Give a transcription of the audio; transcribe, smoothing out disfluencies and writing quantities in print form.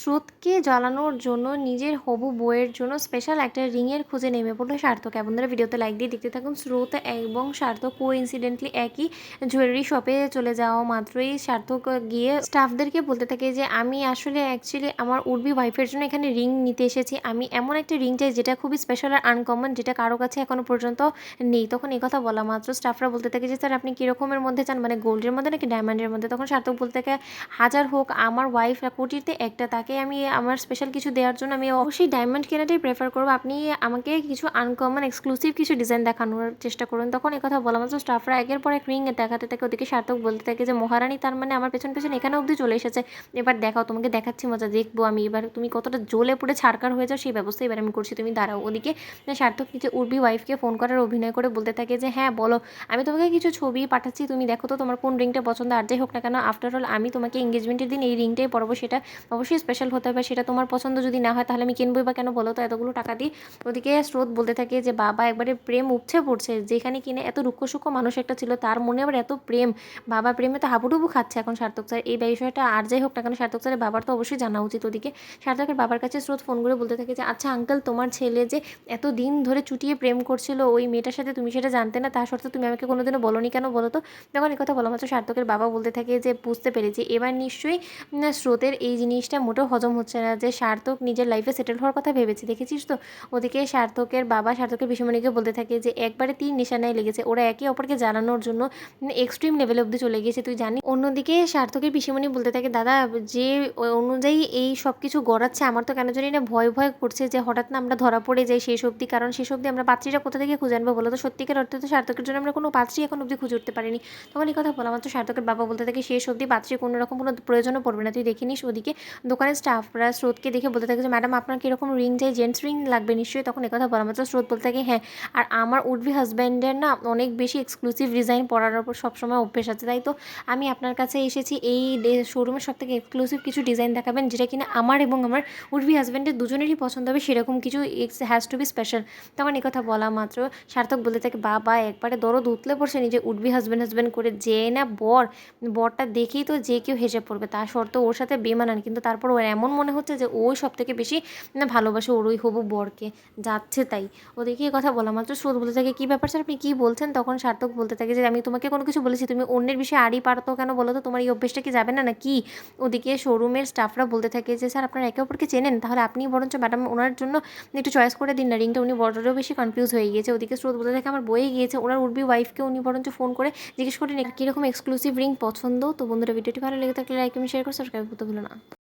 স্রোতকে জ্বালানোর জন্য নিজের হবু বউয়ের জন্য স্পেশাল একটা রিংয়ের খোঁজে নেমে পড়লো সার্থক। আপনারা ভিডিওতে লাইক দিয়ে দেখতে থাকুন। স্রোত এবং সার্থক কোইন্সিডেন্টলি একই জুয়েলারি শপে চলে যাওয়া মাত্রই সার্থক গিয়ে স্টাফদেরকে বলতে থাকে যে আমি আসলে অ্যাকচুয়ালি আমার উর্বি ওয়াইফের জন্য এখানে রিং নিতে এসেছি। আমি এমন একটা রিং চাই যেটা খুবই স্পেশাল আর আনকমন, যেটা কারো কাছে এখনো পর্যন্ত নেই। তখন এই কথা বলা মাত্র স্টাফরা বলতে থাকে যে স্যার আপনি কীরকমের মধ্যে চান, মানে গোল্ডের মধ্যে নাকি ডায়মন্ডের মধ্যে? তখন সার্থক বলতে থাকে হাজার হোক আমার ওয়াইফ কোটিতে একটা, তাকে আমি আমার স্পেশাল কিছু দেওয়ার জন্য আমি অবশ্যই ডায়মন্ড কেনাটাই প্রেফার করবো। আপনি আমাকে কিছু আনকমন এক্সক্লুসিভ কিছু ডিজাইন দেখানোর চেষ্টা করুন। তখন এই কথা বলা মাত্র স্টাফরা একের পর এক রিং দেখাতে থাকে। ওদিকে সার্থক বলতে থাকে যে মহারানী তার মানে আমার পেছন পেছন এখানে অবধি চলে এসেছে, এবার দেখাও, তোমাকে দেখাচ্ছি মজা, দেখবো আমি এবার তুমি কতটা জ্বলে পড়ে ছাড়কার হয়ে যাও সেই ব্যবস্থা এবার আমি করছি, তুমি দাঁড়াও। ওদিকে সার্থক নিজে উর্বি ওয়াইফকে ফোন করার অভিনয় করে বলতে থাকে যে হ্যাঁ বলো, আমি তোমাকে কিছু ছবি পাঠাচ্ছি, তুমি দেখো তো তোমার কোন রিংটা পছন্দ। আর যাই হোক না কেন, আফটার অল আমি তোমাকে এঙ্গেজমেন্টের দিন এই রিংটাই পরবো, সেটা অবশ্যই স্পেশাল হতে হবে। সেটা তোমার পছন্দ যদি না হয় তাহলে আমি কিনবই বা কেন বলো তো এতগুলো টাকা দিই। ওদিকে স্রোত বলতে থাকে যে বাবা একবারে প্রেম উপচে পড়ছে, যেখানে কিনে এত রুক্ষ সূক্ষ্ম মানুষ একটা ছিল তার মনে আবার এত প্রেম, বাবা প্রেমে তো হাবুডুবু খাচ্ছে এখন সার্থক স্যার। এই বিষয়টা আর যাই হোক না কেন সার্থক স্যারের বাবার তো অবশ্যই জানা উচিত। ওদিকে সার্থকের বাবার কাছে স্রোত ফোন করে বলতে থাকে যে আচ্ছা আঙ্কেল, তোমার ছেলে যে এত দিন ধরে চুটিয়ে প্রেম করছিল ওই মেয়েটার সাথে, তুমি সেটা জানতে না, তা সত্ত্বেও তুমি আমাকে কোনোদিনও বলোনি কেন বলো তো? তখন এই কথা বলা মাত্র সার্থকের বাবা বলতে থাকে যে বুঝতে পেরেছি, এবার নিশ্চয়ই স্রোতের এই জিনিসটা মোটেও হজম হচ্ছে না যে সার্থক নিজের লাইফে সেটেল হওয়ার কথা ভেবেছি, দেখেছিস তো? ওদিকে সার্থকের বাবা সার্থকের পিসিমণিকে বলতে থাকে যে একবারে তীর নিশানায় লেগেছে, ওরা একে অপরকে জ্বালানোর জন্য এক্সট্রিম লেভেল অবধি চলে গিয়েছে, তুই জানি। অন্যদিকে সার্থকের পিসিমণি বলতে থাকে দাদা যে অনুযায়ী এই সব কিছু গড়াচ্ছে আমার তো কেন জানি না ভয় ভয় করছে যে হঠাৎ না আমরা ধরা পড়ে যাই শেষ অবধি, কারণ শেষ অবধি আমরা পাত্রীরা কোথা থেকে খুঁজে আনবো বলো তো? সত্যিকার অর্থে তো সার্থকের জন্য আমরা কোনো পাত্রী এখন অবধি খুঁজে উঠতে পারিনি। তখন এই কথা বলা মাত্র সার্থকের বাবা বলতে থাকে শেষ অবধি পাত্রী কোনো রকম কোনো প্রয়োজনও পড়বে না, তুই দেখে নিস। ওদিকে দোকানের স্টাফরা স্রোতকে দেখে বলতে থাকে যে ম্যাডাম আপনার কীরকম রিং চাই, জেন্টস রিং লাগবে নিশ্চয়ই? তখন একথা বলা মাত্র স্রোত বলতে থাকে হ্যাঁ, আর আমার উডবি হাজব্যান্ডের না অনেক বেশি এক্সক্লুসিভ ডিজাইন পরার ওপর সবসময় অভ্যেস আছে, তাই তো আমি আপনার কাছে এসেছি এই শোরুমের সব থেকে এক্সক্লুসিভ কিছু ডিজাইন দেখাবেন যেটা কিনা আমার এবং আমার উডবি হাজব্যান্ডের দুজনেরই পছন্দ হবে, সেরকম কিছু হ্যাজ টু বি স্পেশাল। তখন একথা বলা মাত্র সার্থক বলতে থাকে বাবা একবারে দরদ উতলে পড়ছে নিজে উডবি হাজব্যান্ড হাজব্যান্ড করে, যে না বরটা দেখেই তো যে কেউ হেসে পড়বে, তা সত্ত্বেও ওর সাথে বেমানান, কিন্তু তারপর ওর এমন মনে হচ্ছে যে ওই সব থেকে বেশি ভালোবাসে ওর ওই হবু বরকে, যাচ্ছে তাই। ওদিকে কথা বলা মাত্র স্রোত বলতে থাকে কী ব্যাপার স্যার আপনি কী বলছেন? তখন সার্থক বলতে থাকে যে আমি তোমাকে কোনো কিছু বলেছি, তুমি অন্যের বিষয়ে আড়ি পারতো কেন বলো তো? তোমার এই অভ্যেসটা কি যাবে না নাকি? ওদিকে শোরুমের স্টাফরা বলতে থাকে যে স্যার আপনারা একে অপরকে চেনেন, তাহলে আপনি বরঞ্চ ম্যাডাম ওনার জন্য একটু চয়েস করে দিন না রিংটা, উনি বড়ও বেশি কনফিউজ হয়ে গিয়েছে। ওদিকে স্রোত বলতে থাকে আমার বয়ে গিয়েছে, ওনার উডবি ওয়াইফকে উনি বরঞ্চ ফোন করে জিজ্ঞেস করেন কীরকম এক্সক্লুসিভ রিং পছন্দ। তো বন্ধুরা ভিডিওটি ভালো লেগে থাকলে লাইক এবং শেয়ার করে সাবস্ক্রাইব করতে ভুলো না।